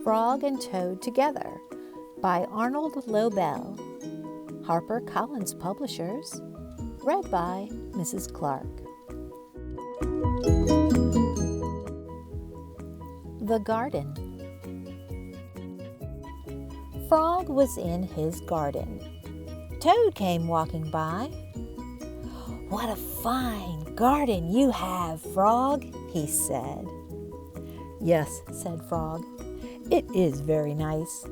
Frog and Toad Together by Arnold Lobel, HarperCollins Publishers, read by Mrs. Clark. The Garden. Frog was in his garden. Toad came walking by. "What a fine garden you have, Frog," he said. "Yes," said Frog, "it is very nice,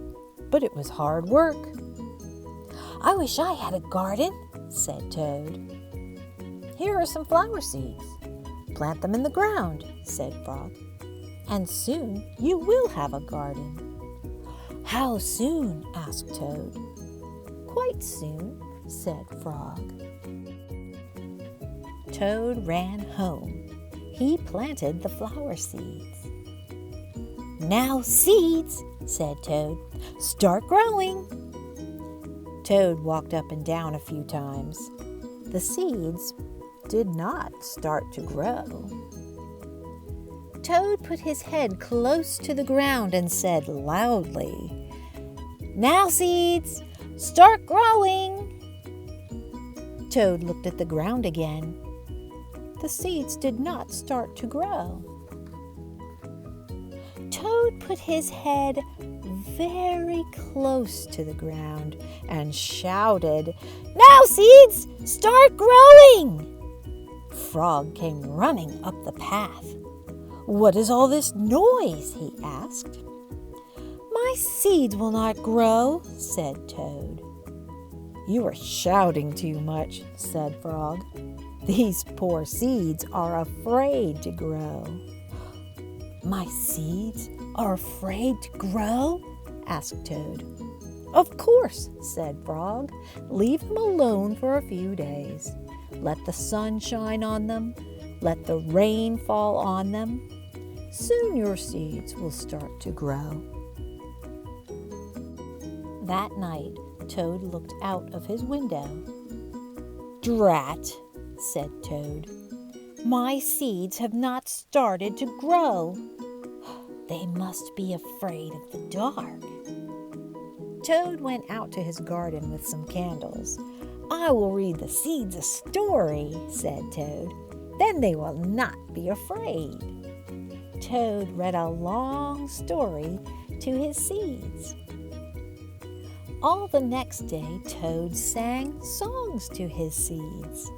but it was hard work." "I wish I had a garden," said Toad. "Here are some flower seeds. Plant them in the ground," said Frog, "and soon you will have a garden." "How soon?" asked Toad. "Quite soon," said Frog. Toad ran home. He planted the flower seeds. "Now, seeds," said Toad, "start growing." Toad walked up and down a few times. The seeds did not start to grow. Toad put his head close to the ground and said loudly, "Now, seeds, start growing." Toad looked at the ground again. The seeds did not start to grow. Toad put his head very close to the ground and shouted, "Now, seeds, start growing!" Frog came running up the path. "What is all this noise?" he asked. "My seeds will not grow," said Toad. "You are shouting too much," said Frog. "These poor seeds are afraid to grow." "My seeds are afraid to grow?" asked Toad. "Of course," said Frog. "Leave them alone for a few days. Let the sun shine on them. Let the rain fall on them. Soon your seeds will start to grow." That night, Toad looked out of his window. "Drat," said Toad. "My seeds have not started to grow. They must be afraid of the dark." Toad went out to his garden with some candles. "I will read the seeds a story," said Toad. "Then they will not be afraid." Toad read a long story to his seeds. All the next day, Toad sang songs to his seeds.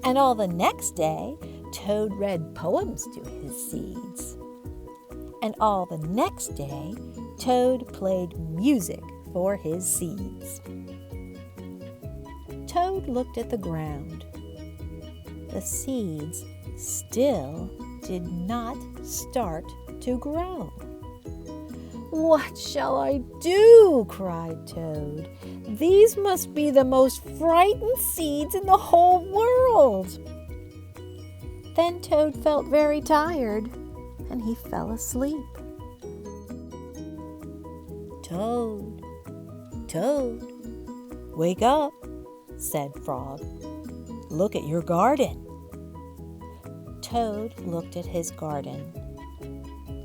And all the next day, Toad read poems to his seeds. And all the next day, Toad played music for his seeds. Toad looked at the ground. The seeds still did not start to grow. "What shall I do?" cried Toad. "These must be the most frightened seeds in the whole world." Then Toad felt very tired, and he fell asleep. "Toad, Toad, wake up," said Frog. "Look at your garden." Toad looked at his garden.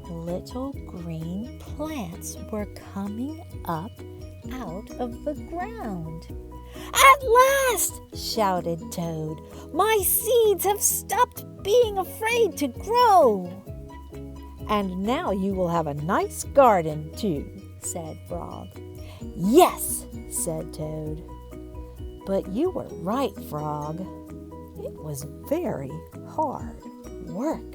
Little green plants were coming up out of the ground. "At last!" shouted Toad. "My seeds have stopped being afraid to grow." "And now you will have a nice garden, too," said Frog. "Yes," said Toad. "But you were right, Frog. It was very hard work."